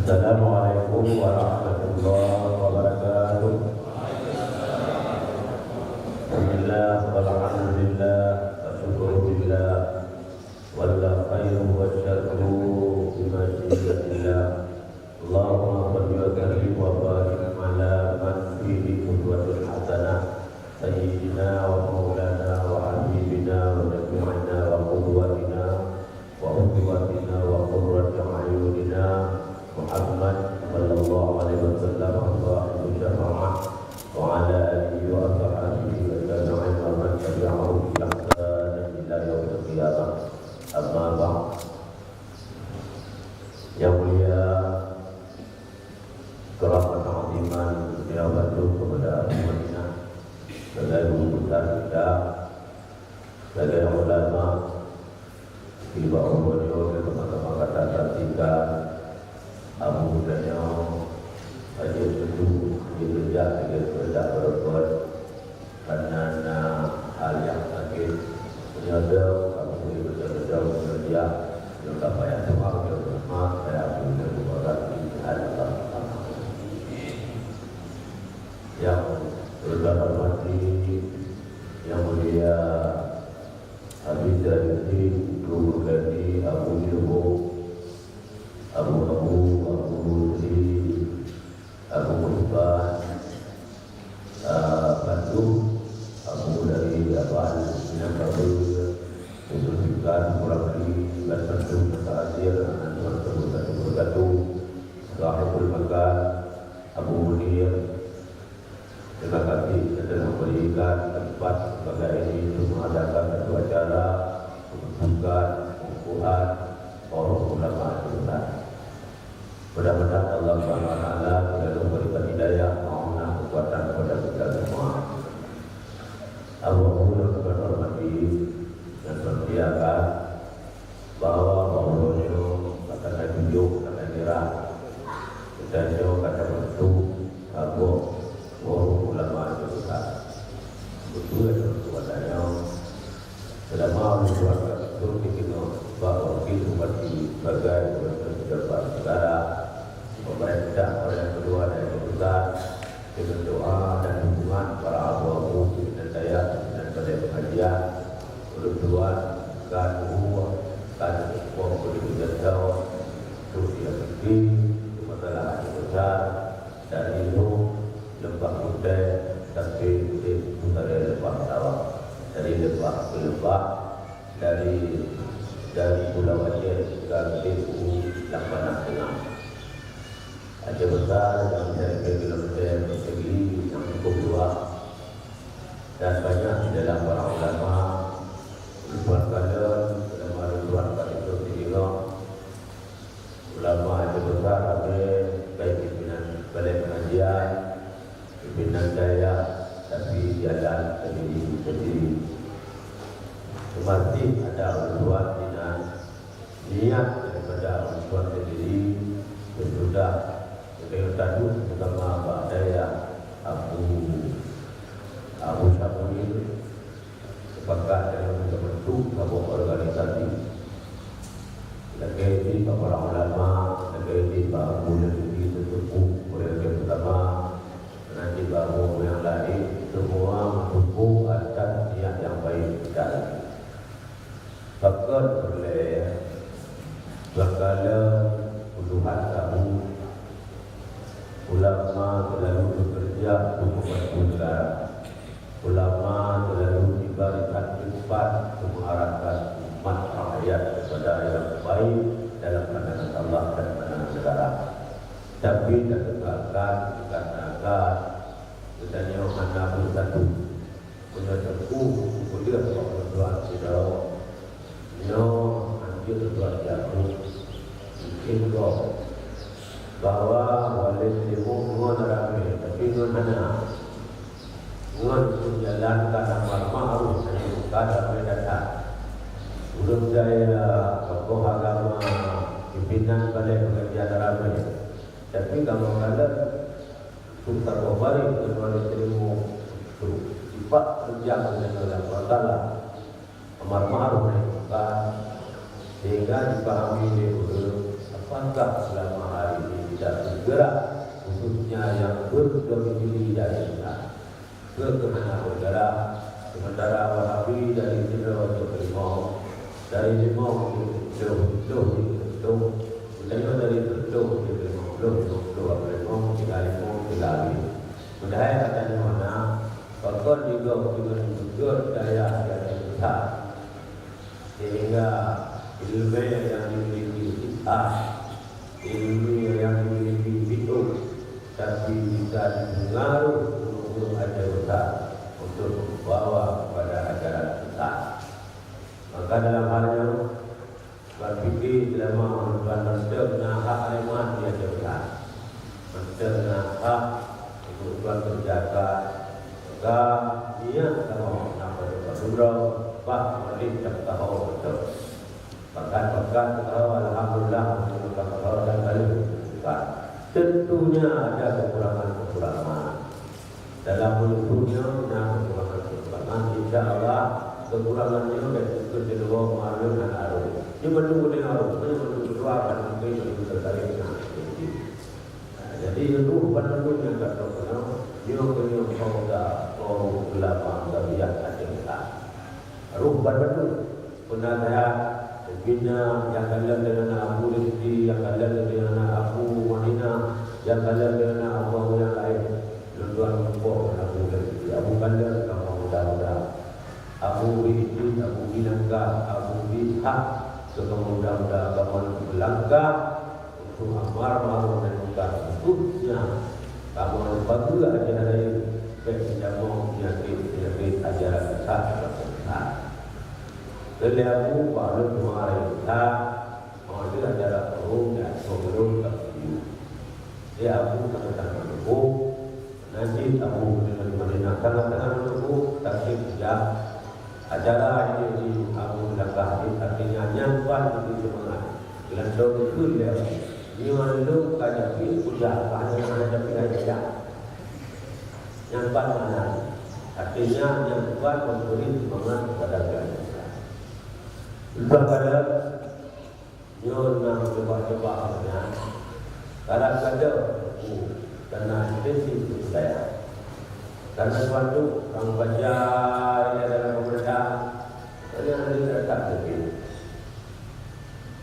Assalamualaikum warahmatullahi wabarakatuh. Bismillah, walhamdulillah, wasyukurillah, wala khairu wa syarru bima syi'atillah. Allahumma salli wa sallim wa barik ala man fihi qudwatun hasanah sayyidina wa maulana wa habibina wa nabiyyina wa qudwatina wa uswatina wa qurratu a'yunina Muhammad sallallahu alaihi wasallam wa syafa'ah wa ala alihi wa sahbihi wa tabi'in wa man tabi'ahum bi ihsan ila yaumil qiyamah. Amma ba'd. Yang mulia keramat aziman yang bantu kepada Madinah sebagai guru besar kita, sebagai ulama di bawah beliau dan teman-teman kata tertinggal Abu Daniel Haji Sedu Dirja Dirja berbuat karena hal yang sakit menyadar kamu boleh bekerja bekerja yang tak payah semua berkhidmat saya punya berat di hadapan yang berhormati yang mulia Habib Zainuddin Guru Gadi Abu Yobo Abu Sri Abu Musbah Bantu Abu dari Abang yang baru menunjukkan Murabbi dan Bantu Masahir dan Bergatu Sahibul Makan Abu Munir. Terima kasih telah memberikan tempat sebagai ini untuk mengadakan satu acara pembukaan pengukuhan para ulama besar. Mudah-mudahan Allah SWT selalu memberikan hidayah, maunah, kekuatan kepada kita semua. Allah berhormati dan bersiapkan bahwa baunya kata tunjuk, kata merah, kata kata bentuk, apa ulama besar. Betul kepadanya sudah mau dikeluarkan turun kita bahwa kita mesti sebagai pejabat negara, pemerintah yang kedua dan yang besar dengan doa dan dukungan para abu-abu dan saya dan pada pengajian berdoa dan uang dan uang beri jauh sosial ini masalah yang besar dan itu lembah muda tapi dari lembah sawah dari lembah ke lembah dari Pulau Aceh ke Lampana Tengah. Aceh besar yang menjadi kilometer persegi yang cukup luas dan banyak di dalam para ulama Ridwan Kamil, ulama Ridwan Kamil Tinggal, ulama Aceh besar ada baik pimpinan balai pengajian, pimpinan daya tapi jalan sendiri. Masih ada urusan dengan niat daripada urusan sendiri yang sudah tadi bersama Pak Daya Abu Syafuri sepakat dengan membentuk sebuah organisasi negeri para ulama, negeri para mulia-mudi tersepuh, mulia pertama, nanti baru yang lain semua mendukung atas niat yang baik kita. Bahkan oleh berkala puluhan tahun ulama selalu bekerja untuk membantu negara. Ulama selalu diberikan tempat untuk mengarahkan umat rakyat kepada yang baik dalam pandangan Allah dan pandangan negara. Tapi terkadang dikatakan katanya mana pun satu punya teguh boleh berdoa tidak. No, anjir berdoa jatuh. Mungkin bahwa wali sibuk nuan ramai, tapi nuan mana? Nuan menjalankan amal ma'ruf dan munkar ramai datang. Belum saya tokoh agama pimpinan balai pengajian ramai, tapi kamu kata susah berbalik dengan istrimu sifat kerja dengan Allah amar ma'ruf nahi munkar sehingga dipahami dulu apakah selama hari ini tidak bergerak, khususnya yang berdomisili dari Islam ke kemana bergerak. Sementara Wahabi dari Timur ke Timur, dari Timur ke Timur, dari Timur ke Timur, Mudah katanya mana, bahkan juga daya yang besar, sehingga ilmu yang dimiliki kita, ilmu yang dimiliki itu, tapi bisa mengaruh untuk ajar besar, untuk membawa kepada ajaran besar. Maka dalam halnya berfikir dalam menentukan hak iman dia besar, menentukan hak kebutuhan berjaga, maka dia tahu apa yang berdoa, bah mesti tahu betul. Bahkan tahu alhamdulillah menunjukkan tahu dan lalu. Tentunya ada kekurangan dalam menutunya, kekurangan. Insya Allah kekurangannya dan kedua maklum dan arus. Dia menunggu dengan arus, dia menunggu doa dan mungkin menunggu tertarik. Jadi itu penentu yang terkenal. Dia kena kau ulama gabiah ada. Ruh betul. Penasehat bina yang kalian dengan Abu Rizki, yang kalian dengan Abu Madinah, yang kalian dengan Abu yang lain. Tuan Mumpuk, Abu Rizki, Abu Bandar, Abu Muda-muda, Abu Rizki, Abu Binangga, Abu Bishak, semua muda-muda kamu berlangkah untuk amar ma'ruf dan munkar. Khususnya kamu bagi ajaran berjamu penyakit ajaran besar. Lelaku baru kemarin kita mengajar ajaran umum dan sebelum tertuju. Dia aku tentang menunggu nanti aku dengan Madinah tengah-tengah menunggu tapi sejak acara ini aku langkah artinya nyampan itu semangat. Bila jauh itu dia Niwalu kajapi sudah banyak tapi aja. Nyampan mana? Artinya nyampan memberi semangat kepada kita. Lepas pada nyon nak coba-coba ya. Kadang-kadang karena intensi saya. Karena suatu orang baca ini dalam pemerintahan, ada tak begitu.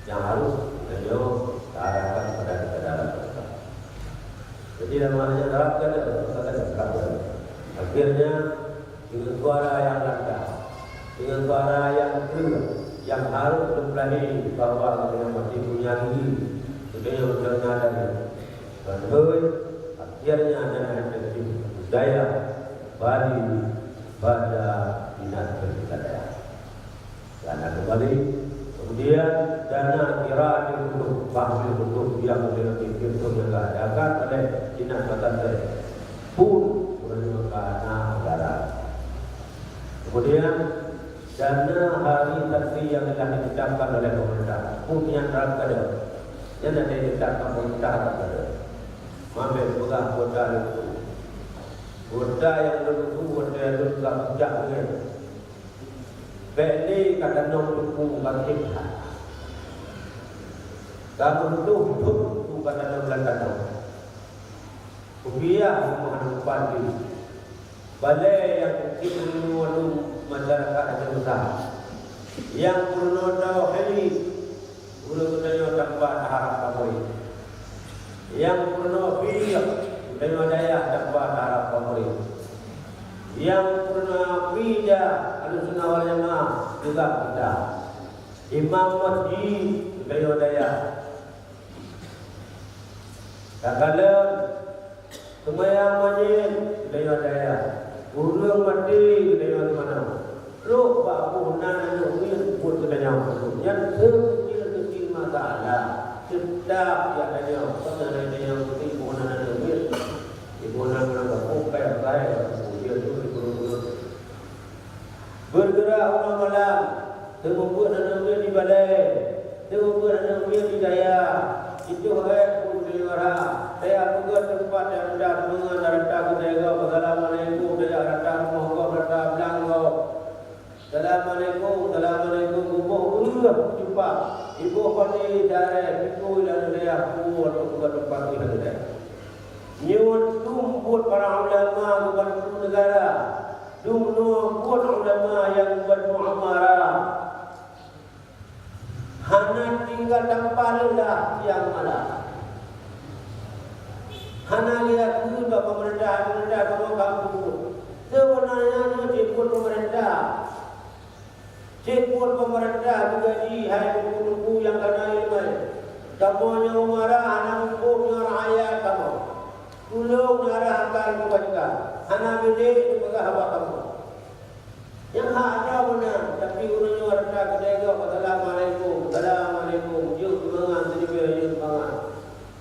Yang harus beliau arahkan pada dalam mereka. Jadi namanya terapkan terapkan. Akhirnya dengan suara yang lantang, dengan suara yang clear, yang harus berani bahwa kita masih punya gigi, kita yang bernada. Bandul akhirnya ada budaya Bali pada minat berbudaya. Karena kembali kemudian dana kira untuk bahasa untuk yang lebih yang diadakan oleh dinas Batam pun merupakan negara. Kemudian dana hari sakti yang telah ditetapkan oleh pemerintah pun yang terkada yang ada ditetapkan pemerintah terkada. Mampu pegang kota itu, kota yang dulu kota yang dulu tak dengan. Beli kata nom tuku bangkit. Kamu tu kata nom belakang. Ubiah menghadap padi. Balai yang kita lalu masyarakat ada besar. Yang perlu tahu hari, perlu tahu tempat harap pamoi. Yang perlu pilih dengan daya tempat harap pamoi. Yang pernah bija Ahlussunnah wal Jamaah juga kita. Imam masjid dengan daya. Kakalan semayang masjid dengan daya. Urung mati dengan mana? Lu pak punan ini pun katanya yang sekecil masalah. Setiap yang ada pernah yang penting punan itu. Ibu nak berapa kaya bergerak orang malam, terkumpul dan di balai, terkumpul dan di daya. Itu hai pun di mana. Saya juga tempat yang dah mengenal rata kita Assalamualaikum, saya rata mohon rata belanggo. Assalamualaikum, assalamualaikum. Ibu jumpa. Ibu pasti dari ibu dan saya pun untuk tempat ini. lelah siang malam. Hana lihat dulu pemerintah kamu kampung. Sebenarnya ciput pemerintah. Ciput pemerintah digaji hai buku yang kena ilmu. Kamu yang marah anak hukumnya rakyat kamu. Tolong arahkan kebajikan. Anak bidik dipegang abah kamu. Yang hak ada benar, tapi urusnya warga kedai kau. Assalamualaikum, assalamualaikum. Yuk semangat, jadi biar yuk semangat.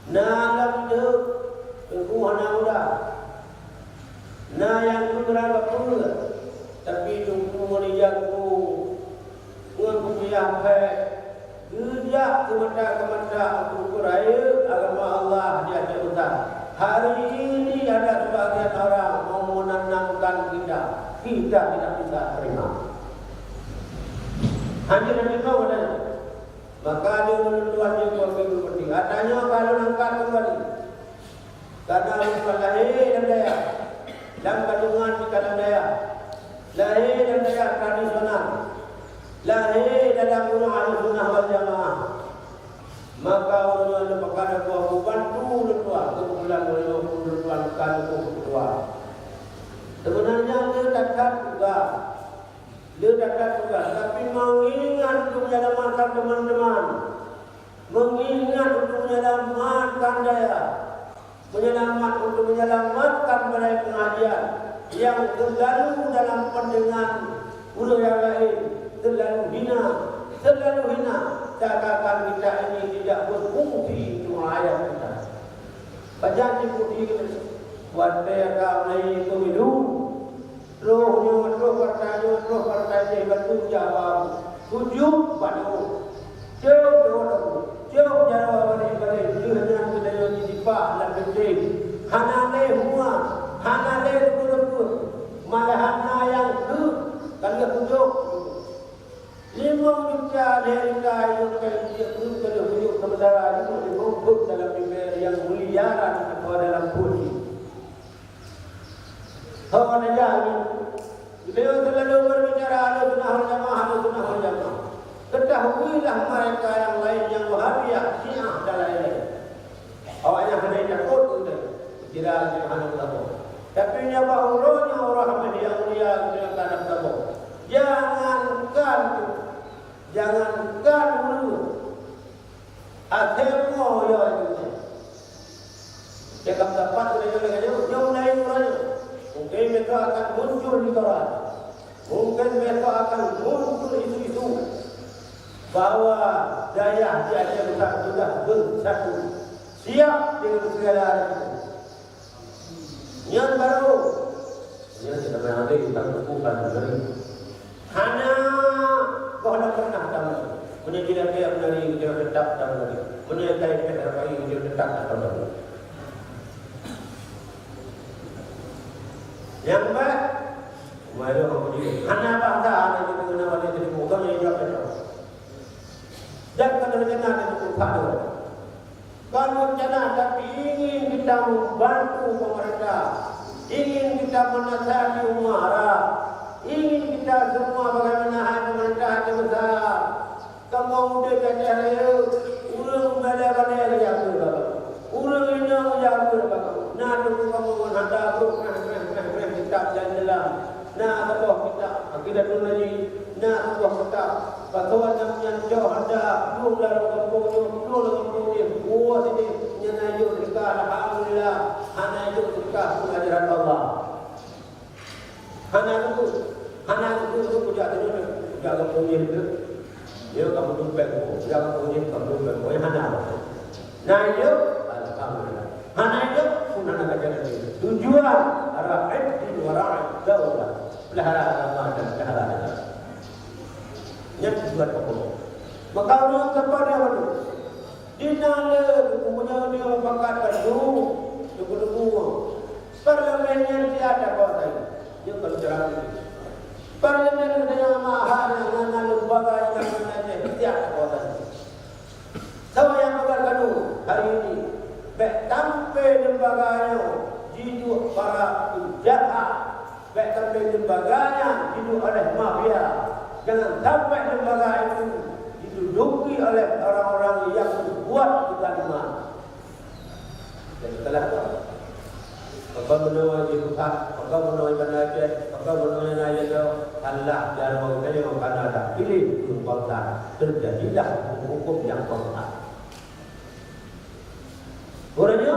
Nalam tu, tengkuh anak muda. Nah yang tu berapa pun, tapi tengkuh menijakku, mengaku biar Gejak ke mata untuk raya agama Allah dia cerita. Hari ini ada sebagian orang mau menenangkan kita tidak bisa terima. Hanya nanti tahu ada. Maka dia menentukan dia seperti katanya kalau angkat kembali. Karena bukan lahir dan daya dan kandungan kita dan daya. Lahir dan daya tradisional. Lahir dalam ulama Ahlussunnah wal Jamaah. Maka orang yang perkara buah bantu tuan, kebetulan orang tuan kalau tuan. Sebenarnya dia dekat juga, tapi mengingat untuk menyelamatkan teman-teman, mengingat untuk menyelamatkan daya, untuk menyelamatkan balai pengajian yang terlalu dalam pandangan ulama yang lain. Terlalu hina, cakapkan kita ini tidak berfungsi untuk rakyat kita. Baca dipuji buat mereka melalui pemilu, roh partainya bantu jawab, tujuh bantu, jauh jawab balik, dengan budaya dipak dan penting, hanale semua, hanale betul, malahan yang tu, kalau tujuh. 5 juta dari kayu dia pun kalau hidup sementara itu dikumpul dalam bimbel yang miliaran atau dalam puli. Hawa najami. Beliau selalu berbicara Ahlussunnah wal Jamaah. Ketahuilah mereka yang lain yang Wahabiyah, Syiah dan lain-lain. Awaknya hanya takut untuk tidak subhanallah. Tapi nyabahulnya orang yang mulia dengan tanah kamu. Jangankan dulu Athemo ya itu. Jika dapat jauh lain orangnya. Mungkin mereka akan muncul di koran. Mungkin mereka akan muncul isu-isu bahwa daya dia sudah bersatu. Siap dengan segala itu. Yang baru. Ini tidak berarti kita bukan dari hanya kau nak pernah tahu. Punya dia dari dia tetap tahu dari. Punya dia dari dia tetap tahu. Yang baik, mari orang ini. Hanya bangsa ada di mana mana jadi bukan yang dia tahu. Dan kalau kita ada di tempat kalau kita tapi ingin kita membantu pemerintah, ingin kita menasihati umat, ingin kita semua bagaimana hal pemerintah yang besar. Kamu muda kata saya, urang bala-bala yang jaga. Urang ini yang jaga. Nah, tunggu kamu menghadap kita jalan. Nah, apa kita lagi. Nah, kita batuan yang jauh ada. Dulu kampungnya. Buat ini nyanyi kita alhamdulillah. Hanya itu kita ajaran Allah. Hanya itu puja kampungnya itu. Dia kamu tumpeng, dia kampungnya kamu tumpeng. Yang hanya. Nah itu alhamdulillah. Hanya itu sunnah ajaran ini. Tujuan arah di luar jauh. Pelihara agama dan pelihara agama. Yang tujuan apa? Maka orang kepada apa tu? Dinala kemudian dia membakat baju, tunggu. Parlimen yang tiada kota ini. Dia kalau jalan. Parlimen dengan mahal dengan lembaga yang mana tiada kota ini. Siapa yang berkadu hari ini? Baik sampai lembaganya didu para penjahat. Baik sampai lembaganya didu oleh mafia. Jangan sampai lembaga itu diduduki oleh orang-orang yang kuat kita lima. Dan setelah itu, maka menawar jibukat, maka menawar banajet, maka menawar nayajo, Allah dan orang yang Kanada pilih kekuatan terjadilah hukum yang kontak. Orangnya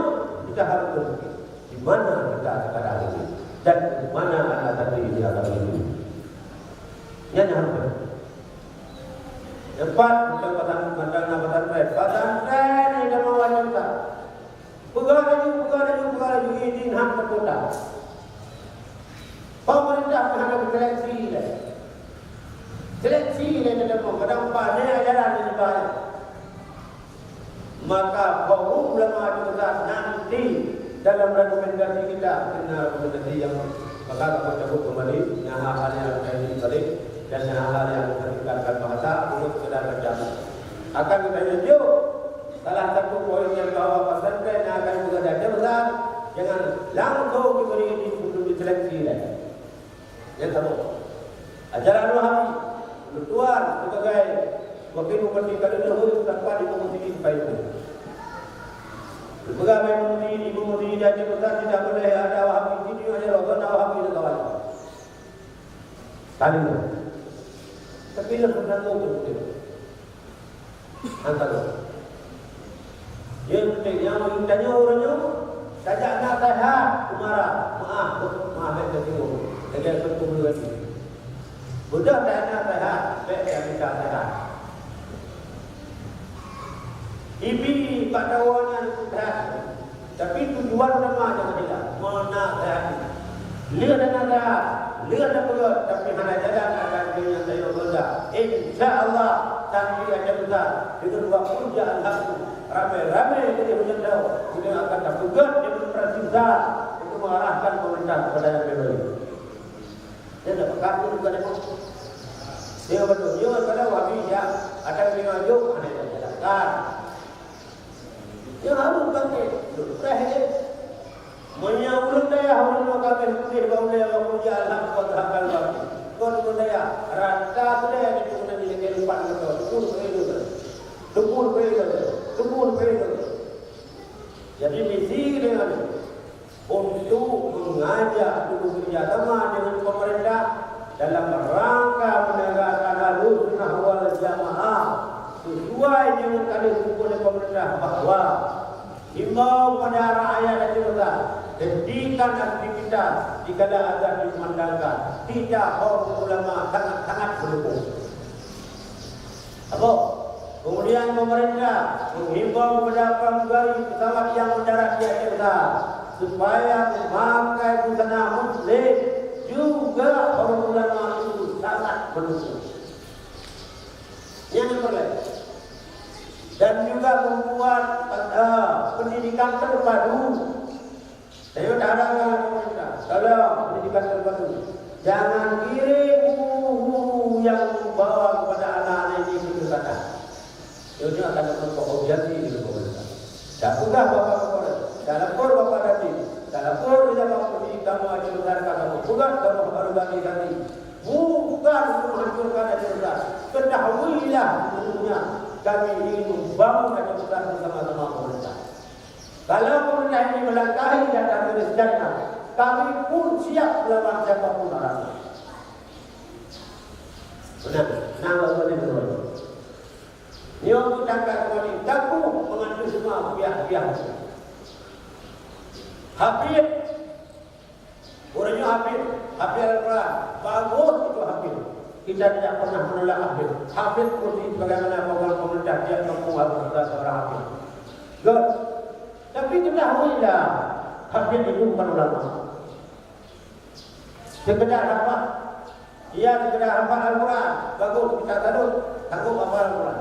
kita harus berpikir di mana kita sekarang ini dan di mana anak tadi di atas ini. Yang harus berpikir. Empat, kita pesantren ini dah mahu wanita. Pegang laju, izin hak terkota. Pemerintah menghadap seleksi ini. Seleksi ini tidak mahu. Kadang-kadang ini ajaran ini banyak. Maka forum ulama juga nanti dalam rekomendasi kita, rekomendasi yang maka kita cabut kembali hal yang ini balik dan hal yang meningkatkan bahasa untuk sekedar berjalan. Akan kita tunjuk salah satu poin yang bahawa pesantren yang akan bekerja besar jangan langsung diberi ini sebelum diseleksi lagi. Yang satu, ajaran Wahabi Tuan sebagai wakil bupati Kalidahulu tanpa dimengerti baik itu. Sebagai ibu menteri jadi besar tidak boleh ada Wahabi ini hanya rotan Wahabi itu kawan. Tadi tapi lebih bergantung betul. Antara yang tanya orangnya sajak nak sehat marah maaf itu dengan berkumpul lagi. Budak tak nak sehat, baik yang bisa sehat. Ibi pada orang sehat, tapi tujuan nama jangan hilang. Mana sehat? Lihat dan sehat, lihat dan berat, tapi hanya jalan akan dengan saya berda. InsyaAllah tanpa ada besar dengan dua puja alhamdulillah. Ramai-ramai jadi hujan daun, kemudian akan tertugas demonstrasi besar untuk mengarahkan pemerintah kepada yang berbeda. Dia dapat kartu juga demonstrasi. Dia betul. Dia kalau Wahabi ya akan mengajuk ada yang jalankan. Dia harus bangkit. Terakhir, menyambut daya orang kafir putih baulai puja alhamdulillah Wahabi. Kau daya rata daya itu nanti yang lupa itu. Tumpul perlu. Jadi misi dengan untuk mengajak dulu kerjasama dengan pemerintah dalam rangka menegakkan Ahlussunnah wal Jamaah sesuai dengan kali hukum oleh pemerintah bahawa himbau pada rakyat dan dewasa hentikan aktivitas jika ada dimandangkan tidak forum ulama sangat mendukung. Apa? Kemudian pemerintah menghimbau kepada pramugari pesawat yang mendarat di Aceh Besar supaya memakai busana muslim juga orang ulama itu sangat mendukung. Yang diperoleh dan juga membuat pendidikan terpadu. Saya harap dengan pemerintah kalau pendidikan terpadu jangan kirim guru yang membawa kepada anak-anak ini kesesatan. Ini akan dapat jadi di pemerintah. Tak sudah bapak-bapak, tak lapor bapak tadi, tak lapor dia bapak pergi kamu ajar besar kamu, bukan kamu baru ganti. Bukan menghancurkan ajar besar. Ketahuilah sesungguhnya kami ingin membangun ajar besar bersama-sama pemerintah. Kalau pemerintah ini melangkahi data kerjanya, kami pun siap melawan siapapun arahnya. Benar, nama boleh berdoa. Yang kita kembali daku mengatur semua pihak-pihak. Habib, orangnya Habib Al-Quran, bagus itu Habib. Kita tidak pernah menolak Habib. Habib pun bagaimana program pemerintah dia mampu harus kita seorang Habib. Good. Tapi ketahuilah Habib itu bukan ulama. Sekedar apa? Ia sekedar hafal Al-Quran, bagus kita sanggup hafal Al-Quran.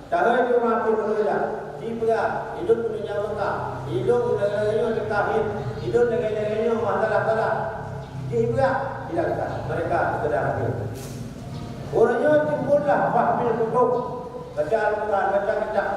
Tahu itu mampu berbeza. Jika hidup dunia Mekah, hidup negara-negara kekafir, hidup negara-negara masalah-masalah, jika tidak mereka sekedar Habib. Orangnya timbullah fahmil kutub, baca Al-Quran, baca kitab.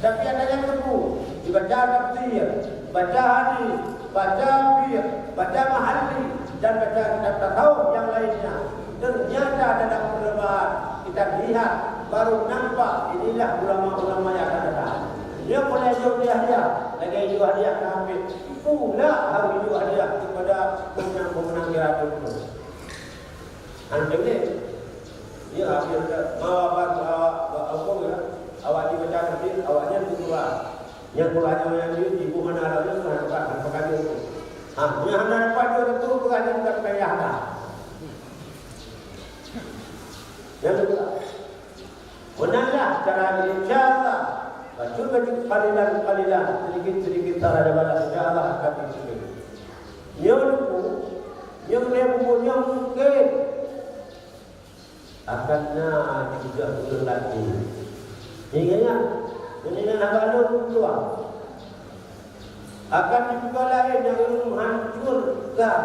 Tapi ada yang kedua, dibaca tafsir, baca hadis, baca fiqh, baca mahalli dan baca kitab tasawuf yang lainnya. Ternyata dalam perlembahan kita lihat baru nampak inilah ulama-ulama yang akan datang. Dia boleh jual hadiah, lagi jual hadiah nak ambil. Pula harus jual hadiah kepada pemenang-pemenang kira itu. Anda ni, ya akhirnya awak awak dibaca nanti awaknya keluar. Yang keluarnya yang ibu mana ada yang mana pakai itu. Yang mana pada itu bukan bukan payah dah. Yang kedua, menanglah cara insyaAllah. Cuba palilan sedikit cara daripada insyaAllah akan disini. Yang dia mungkin akannya juga berlatih. Ingatnya, menina nabalu tua akan dibuka lain yang menghancurkan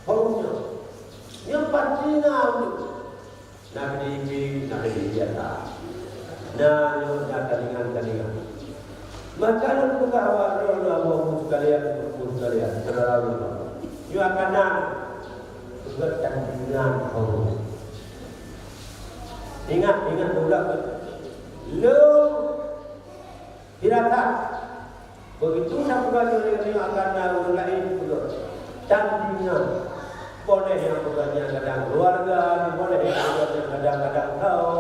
kaumnya. Yang pastinya nak dibiasa. Nak kalingan. Maka lu kawan Allah sekalian, terlalu. You akan nak bertandingan kaum. Ingat pula. Lu tirakat. Begitu nak bergaduh dengan akan orang lain pula. Tandingan. Boleh yang bergaduh kadang keluarga, boleh yang bergaduh kadang-kadang kau,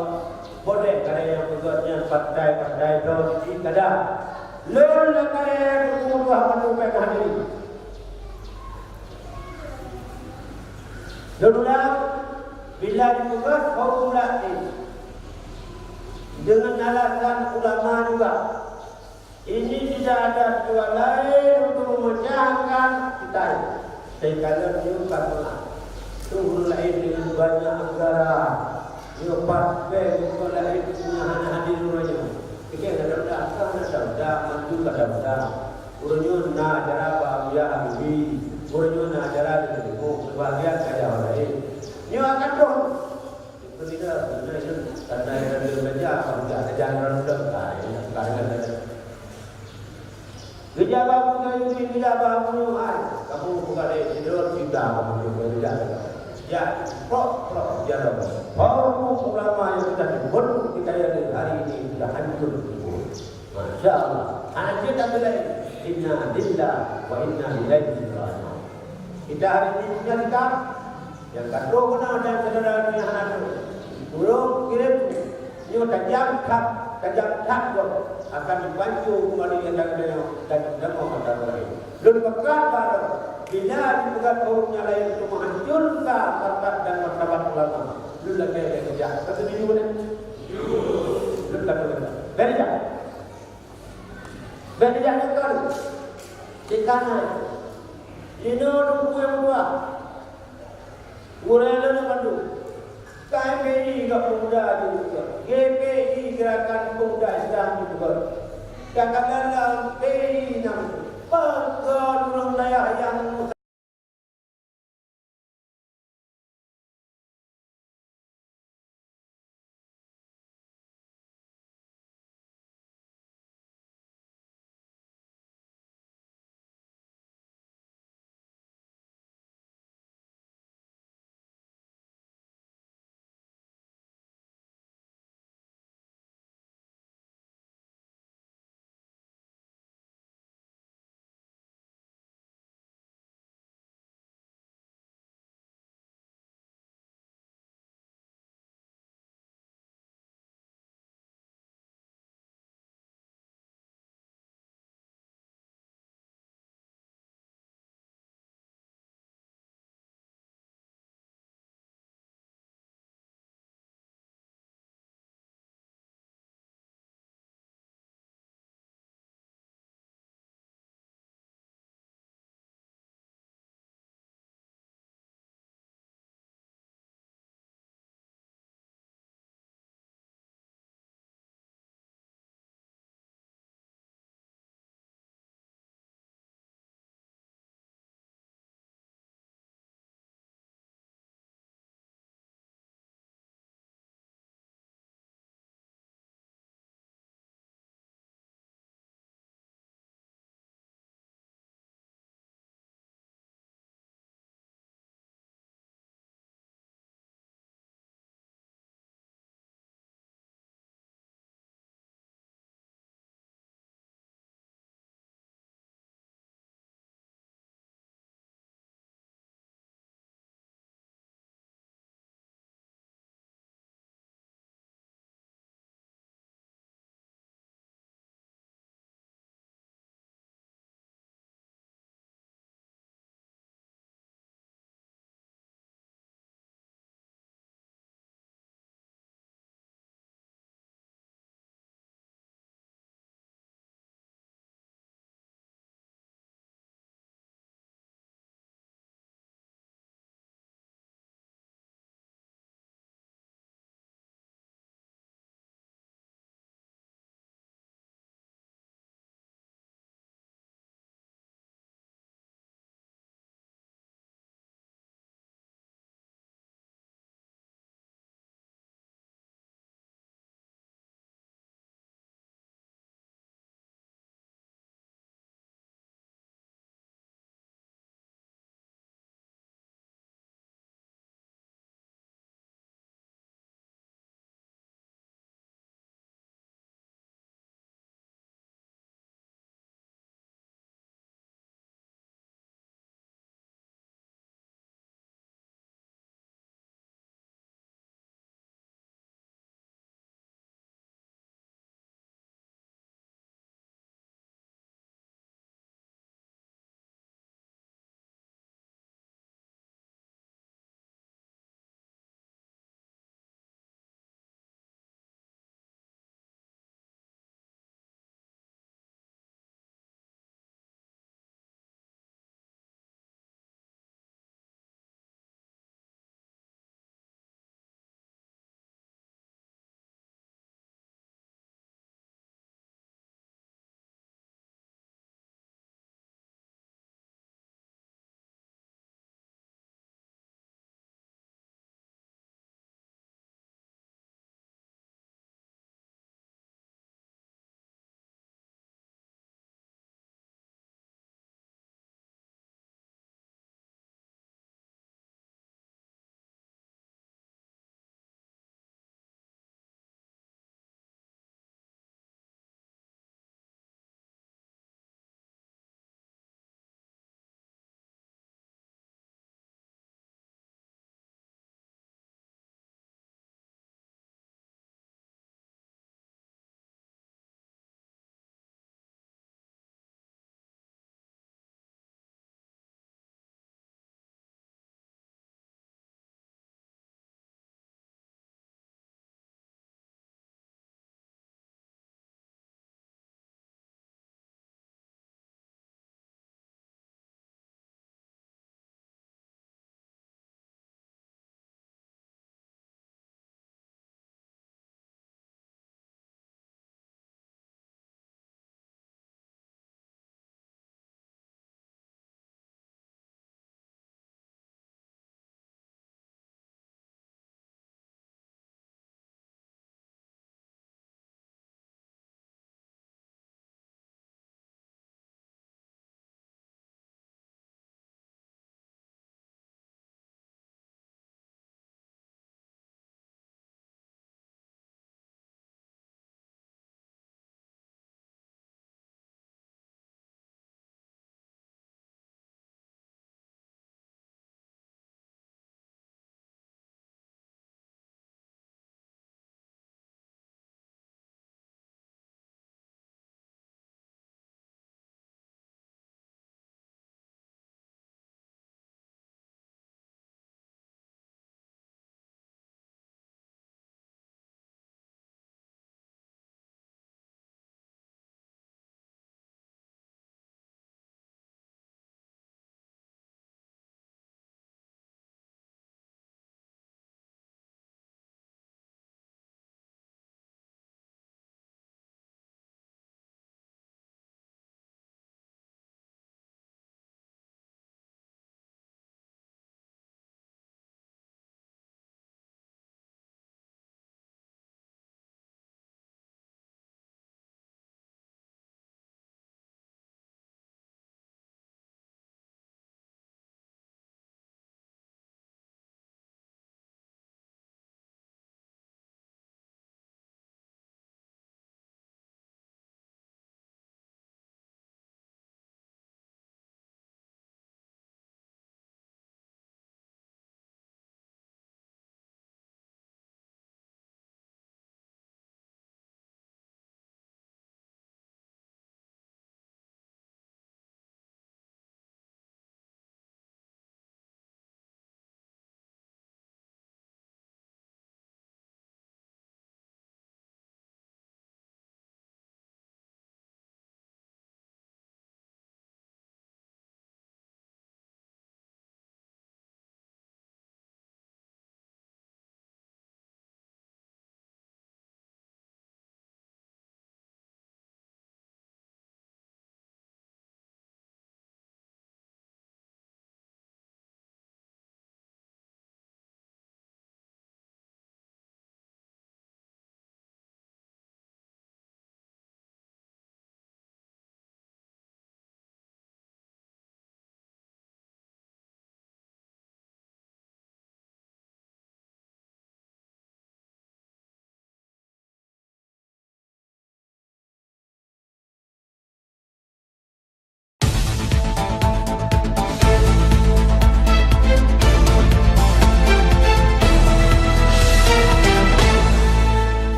boleh kadang yang bergaduh partai kau, kadang. Lu nak kaya berubah menumpah hadiri. Dululah bila dibuka kau mulai dengan alasan ulama juga. Ini tidak ada tujuan lain untuk memecahkan kita. Sekalian juga pernah tunggu lain dengan banyak anggaran. Dia pakai untuk lain punya hadir uranya. Kita ada mantu ada. Uranya nak acara bahagia habis. Uranya nak acara dengan sebahagian kaya lain. Dia akan dong. Tidak, karena yang berbeza, ada jangan rendah. Gejala punya ini, gejala punya kamu bukan tidur tidak kamu berbeza. Ya, pro jalan. Kalau ulama yang sudah dibuat kita yang hari ini sudah hancur. Masya Allah. Anak kita boleh. Inna lillah wa inna ilaihi raji'un. Kita hari ini punya kita yang kata benar dan saudara yang anak burung kirim ini tajam tak akan dibantu kembali dan mau antara lain. Lalu berkata bila dibuat kaumnya lain untuk menghancurkan harkat dan martabat ulama. Lalu lagi kerja. Kata dia boleh. Lalu kata dia. Beria kan. Di kanan. Ini orang yang buat. Uraian nak bantu. KPI ke pemuda juga. GPI Gerakan Pemuda Islam juga. Kadang-kadang PI nama.